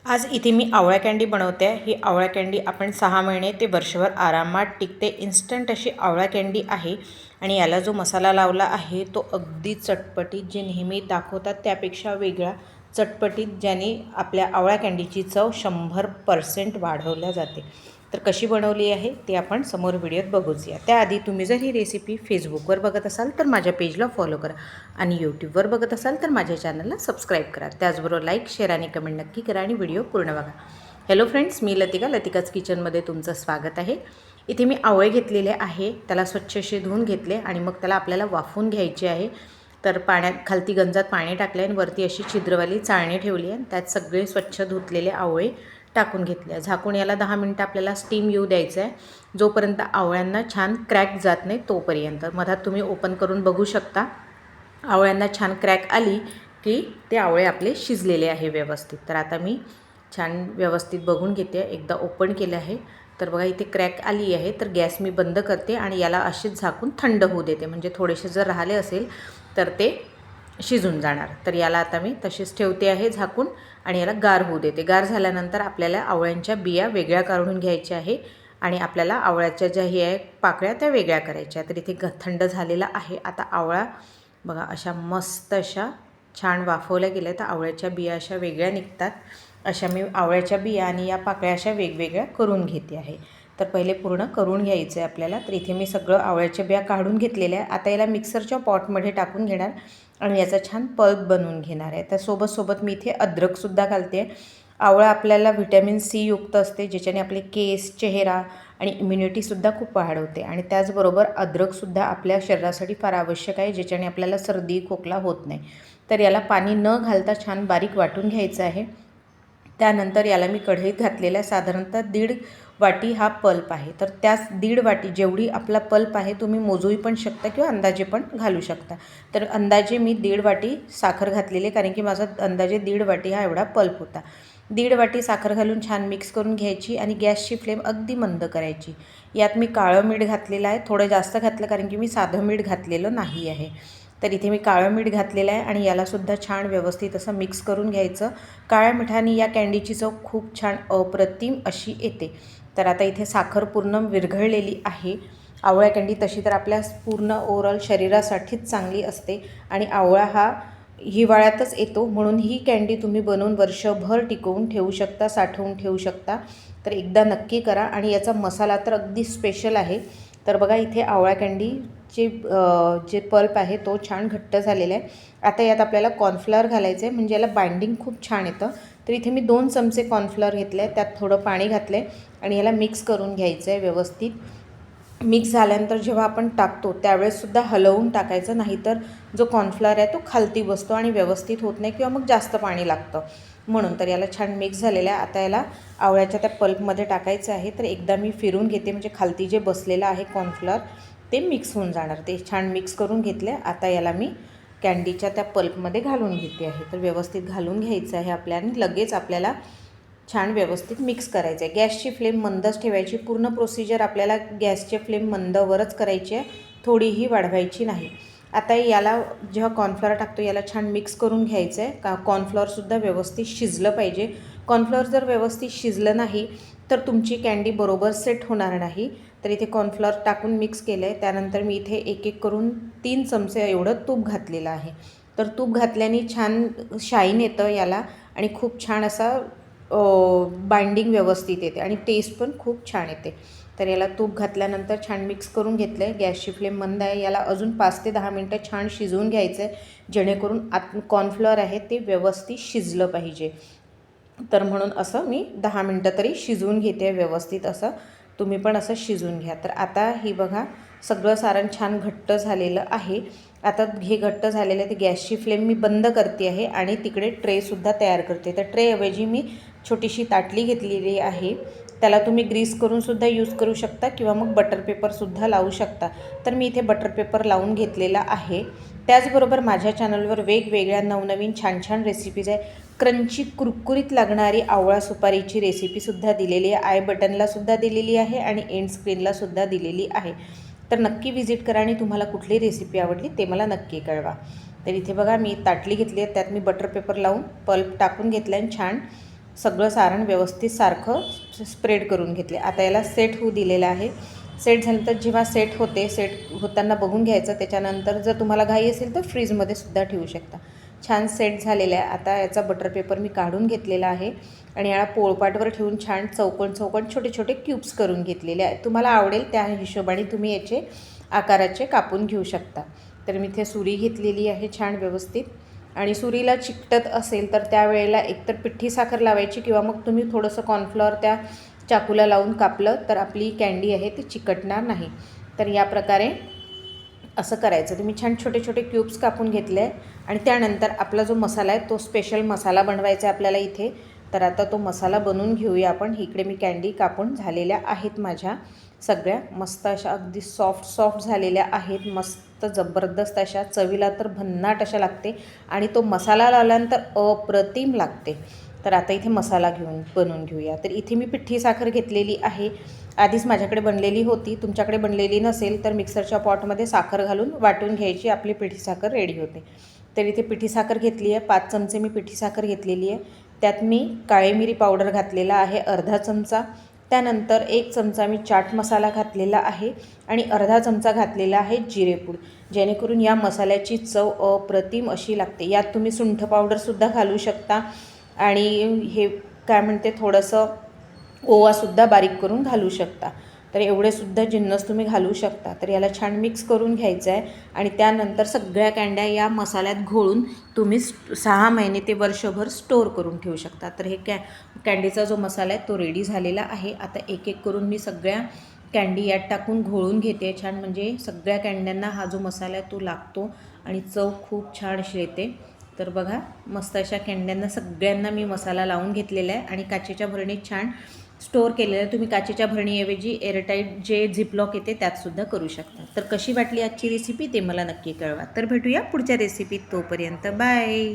आज इथे मी आवळा कँडी बनवते आहे। ही आवळा कँडी आपण 6 महिने ते वर्षभर आरामात टिकते। इन्स्टंट अशी आवळा कँडी आहे आणि याला जो मसाला लावला आहे तो अगदी चटपटीत, जे नेहमी दाखवतात त्यापेक्षा वेगळा चटपटीत, ज्याने आपल्या आवळा कँडीची चव 100% वाढवल्या जाते। तर कशी बनवली आहे ते आपण समोर व्हिडिओत बघूया। त्याआधी तुम्ही जर ही रेसिपी फेसबुकवर बघत असाल तर माझ्या पेजला फॉलो करा आणि यूट्यूबवर बघत असाल तर माझ्या चॅनलला सबस्क्राईब करा। त्याचबरोबर लाईक, शेअर आणि कमेंट नक्की करा आणि व्हिडिओ पूर्ण बघा। हॅलो फ्रेंड्स, मी लतिकाच किचनमध्ये तुमचं स्वागत आहे। इथे मी आवळे घेतलेले आहे, त्याला स्वच्छ असे धुवून घेतले आणि मग त्याला आपल्याला वाफवून घ्यायचे आहे। तर पाण्यात खालती गंजात पाणी टाकले आणि वरती अशी छिद्रवाली चाळणी ठेवली आहे, त्यात सगळे स्वच्छ धुतलेले आवळे टाकून घेतले। झाकून याला 10 मिनिटं आपल्याला स्टीम येऊ द्यायचं आहे, जोपर्यंत आवळ्यांना छान क्रॅक जात नाही तोपर्यंत। मधात तुम्ही ओपन करून बघू शकता, आवळ्यांना छान क्रॅक आली की ते आवळे आपले शिजलेले आहे व्यवस्थित। तर आता मी छान व्यवस्थित बघून घेते, एकदा ओपन केलं आहे तर बघा इथे क्रॅक आली आहे। तर गॅस मी बंद करते आणि याला अशीच झाकून थंड होऊ देते, म्हणजे थोडेसे जर राहिले असेल तर ते शिजून जाणार। तर याला आता मी तशीच ठेवते आहे झाकून आणि याला गार होऊ देते। गार झाल्यानंतर आपल्याला आवळ्यांच्या बिया वेगळ्या काढून घ्यायच्या आहे आणि आपल्याला आवळ्याच्या ज्या हे आहे पाकळ्या त्या वेगळ्या करायच्या। तर इथे थंड झालेला आहे। आता आवळा बघा अशा मस्त अशा छान वाफवल्या गेल्या, तर आवळ्याच्या बिया अशा वेगळ्या निघतात। अशा मी आवळ्याच्या बिया आणि या पाकळ्या अशा वेगवेगळ्या करून घेते आहे। तर पहिले पूर्ण करून घ्यायचं आहे आपल्याला। तर इथे मी सगळं आवळ्याच्या बिया काढून घेतलेल्या आहे। आता याला मिक्सरच्या पॉटमध्ये टाकून घेणार आणि याचा छान पल्प बनवून घेणार आहे। त्या सोबत मी इथे अद्रकसुद्धा घालते। आवळा आपल्याला व्हिटॅमिन सी युक्त असते, ज्याच्याने आपले केस, चेहरा आणि इम्युनिटीसुद्धा खूप वाढवते आणि त्याचबरोबर अद्रकसुद्धा आपल्या शरीरासाठी फार आवश्यक आहे, ज्याच्याने आपल्याला सर्दी खोकला होत नाही। तर याला पाणी न घालता छान बारीक वाटून घ्यायचं आहे। त्यानंतर याला मी कढईत घातलेला साधारणतः 1.5 वाटी हा पल्प आहे। तर त्याच 1.5 वाटी जेवढी आपला पल्प आहे तुम्ही मोजूही पण शकता किंवा अंदाजे पण घालू शकता। तर अंदाजे मी 1.5 वाटी साखर घातलेली, कारण की माझा अंदाजे 1.5 वाटी हा एवढा पल्प होता। 1.5 वाटी साखर घालून छान मिक्स करून घ्यायची आणि गॅसची फ्लेम अगदी मंद करायची। यात मी काळं मीठ घातलेलं आहे, थोडं जास्त घातलं कारण की मी साधं मीठ घातलेलं नाही आहे। तर इथे मी काळं मीठ घातलेलं आहे आणि यालासुद्धा छान व्यवस्थित असं मिक्स करून घ्यायचं। काळ्या मिठाने या कँडीची चव खूप छान अप्रतिम अशी येते। तर आता इथे साखर पूर्ण विरघळलेली आहे। आवळा कँडी तशी तर आपल्या पूर्ण ओव्हरऑल शरीरासाठीच चांगली असते आणि आवळा हा हिवाळ्यातच येतो, म्हणून ही कँडी तुम्ही बनवून वर्षभर टिकवून ठेवू शकता, साठवून ठेवू शकता। तर एकदा नक्की करा आणि याचा मसाला तर अगदी स्पेशल आहे। तर बघा इथे आवळा कँडीचे जे पल्प आहे तो छान घट्ट झालेला आहे। आता यात आपल्याला कॉर्नफ्लॉवर घालायचं आहे, म्हणजे याला बाइंडिंग खूप छान येतं। तर इथे मी 2 चमचे कॉर्नफ्लॉवर घेतले आहे, त्यात थोडं पाणी घातलं आहे आणि याला मिक्स करून घ्यायचं आहे व्यवस्थित। मिक्स झाल्यानंतर जेव्हा आपण टाकतो त्यावेळेससुद्धा हलवून टाकायचं, नाहीतर जो कॉर्नफ्लॉवर आहे तो खालती बसतो आणि व्यवस्थित होत नाही किंवा मग जास्त पाणी लागतं म्हणून। तर याला छान मिक्स झालेलं आहे। आता याला आवळ्याच्या त्या पल्पमध्ये टाकायचं आहे। तर एकदा मी फिरून घेते, म्हणजे खालती जे बसलेलं आहे कॉर्नफ्लॉवर ते मिक्स होऊन जाणार। ते छान मिक्स करून घेतले। आता याला मी कँडीच्या त्या पल्पमध्ये घालून घेते आहे। तर व्यवस्थित घालून घ्यायचं आहे आपल्याला, लगेच आपल्याला छान व्यवस्थित मिक्स करायचं आहे। गॅसची फ्लेम मंदच ठेवायची। पूर्ण प्रोसिजर आपल्याला गॅसची फ्लेम मंदवरच करायची आहे, थोडीही वाढवायची नाही। आता याला जेव्हा कॉर्नफ्लॉवर टाकतो याला छान मिक्स करून घ्यायचं आहे। कॉर्नफ्लॉवरसुद्धा व्यवस्थित शिजलं पाहिजे। कॉर्नफ्लॉवर जर व्यवस्थित शिजलं नाही तर तुमची कँडी बरोबर सेट होणार नाही। तर इथे कॉर्नफ्लॉवर टाकून मिक्स केलं आहे। त्यानंतर मी इथे एक करून 3 चमचे एवढं तूप घातलेलं आहे। तर तूप घातल्याने छान शाईन येतं याला आणि खूप छान असा बाइंडिंग व्यवस्थित येते आणि टेस्ट पण खूप छान येते। तर याला तूप घातल्यानंतर छान मिक्स करून घेतलं आहे। गॅसची फ्लेम मंद आहे। याला अजून 5 ते 10 मिनटं छान शिजवून घ्यायचं आहे, जेणेकरून कॉर्नफ्लॉवर आहे ते व्यवस्थित शिजलं पाहिजे। तर म्हणून असं मी 10 मिनटं तरी शिजवून घेते व्यवस्थित। असं तुम्ही पण असं शिजवून घ्या। तर आता ही बघा सगळं सारण छान घट्ट झालेलं आहे। आता हे घट्ट झालेलं आहे, ते गॅसची फ्लेम मी बंद करते आहे आणि तिकडे ट्रेसुद्धा तयार करते। तर ट्रेऐवजी मी छोटीशी ताटली घेतलेली आहे, त्याला तुम्ही ग्रीस करूनसुद्धा यूज करू शकता किंवा मग बटर पेपरसुद्धा लावू शकता। तर मी इथे बटर पेपर लावून घेतलेला आहे। त्याचबरोबर माझ्या चॅनलवर वेगवेगळ्या नवनवीन छान रेसिपीज आहे। क्रंची कुरकुरीत लागणारी आवळा सुपारीची रेसिपीसुद्धा दिलेली आहे, आय बटनलासुद्धा दिलेली आहे आणि एंड स्क्रीनलासुद्धा दिलेली आहे। तर नक्की व्हिजिट करा आणि तुम्हाला कुठली रेसिपी आवडली ते मला नक्की कळवा। तर इथे बघा मी ताटली घेतली आहे, त्यात मी बटर पेपर लावून पल्प टाकून घेतलं आणि छान सगळं सारण व्यवस्थित सारखं स्प्रेड करून घेतले. आता याला सेट होऊ दिलेलं आहे. सेट झाल्यानंतर जेव्हा सेट होते, सेट होताना बघून घ्यायचं. त्याच्यानंतर जर तुम्हाला घाई असेल तर फ्रीजमध्ये सुद्धा ठेवू शकता. छान सेट झालेला आहे. आता याचा बटर पेपर मी काढून घेतलेला आहे आणि याला पोळपाटवर ठेवून छान चौकोन चौकोन छोटे छोटे क्यूब्स करून घेतलेले आहे. तुम्हाला आवडेल त्या हिशोबाने तुम्ही याचे आकाराचे कापून घेऊ शकता. तर मी इथे सुरी घेतलेली आहे छान व्यवस्थित, आणि सुरीला चिकटत असेल तर त्यावेळेला एकतर पिठी साखर लावायची किंवा मग तुम्ही थोडंसं कॉर्नफ्लॉवर त्या चाकूला लावून कापलं तर आपली कँडी आहे ती चिकटणार नाही. तर या प्रकारे असं करायचं. तुम्ही छान छोटे छोटे क्यूब्स कापून घेतले आहे आणि त्यानंतर आपला जो मसाला आहे तो स्पेशल मसाला बनवायचा आहे आपल्याला इथे. तर आता तो मसाला बनवून घेऊया आपण. इकडे मी कँडी कापून झालेल्या आहेत माझ्या सगळ्या, मस्त अशा अगदी सॉफ्ट झालेल्या आहेत, मस्त जबरदस्त अशा, चवीला तर भन्नाट अशा लागते आणि तो मसाला लावल्यानंतर अप्रतिम लागते. तर आता इथे मसाला बनवून घेऊया. तर इथे मी पिठी साखर घेतलेली आहे, आधीच माझ्याकडे बनलेली होती. तुमच्याकडे बनलेली नसेल तर मिक्सरच्या पॉटमध्ये साखर घालून वाटून घ्यायची, आपली पिठी साखर रेडी होते. तर इथे पिठी साखर घेतली आहे, 5 चमचे मी पिठी साखर घेतलेली आहे. त्यात मी काळी मिरी पावडर घातलेला आहे अर्धा चमचा, त्यानंतर 1 चमचा मी चाट मसाला घातलेला आहे आणि अर्धा चमचा घातलेला आहे जिरेपूड, जेणेकरून या मसाल्याची चव अप्रतिम अशी लागते. यात तुम्ही सुंठ पावडरसुद्धा घालू शकता आणि हे काय म्हणते थोडंसं ओवासुद्धा बारीक करून घालू शकता. तर एवढेसुद्धा जिन्नस तुम्ही घालू शकता. तर याला छान मिक्स करून घ्यायचं आहे आणि त्यानंतर सगळ्या कँड्या या मसाल्यात घोळून तुम्ही 6 महिने ते वर्षभर स्टोअर करून ठेवू शकता. तर हे कँडीचा जो मसाला आहे तो रेडी झालेला आहे. आता एक एक करून मी सगळ्या कँडी यात टाकून घोळून घेते छान, म्हणजे सगळ्या कँड्यांना हा जो मसाला आहे तो लागतो आणि चव खूप छान अशी येते. तर बघा, मस्त अशा कँड्यांना सगळ्यांना मी मसाला लावून घेतलेला आहे आणि काचेच्या भरणीत छान स्टोअर केलेलं आहे. तुम्ही काचेच्या भरणीऐवजी एअरटाईट जे झिपलॉक येते त्यातसुद्धा करू शकता. तर कशी वाटली आजची रेसिपी ते मला नक्की कळवा. तर भेटूया पुढच्या रेसिपीत. तोपर्यंत बाय.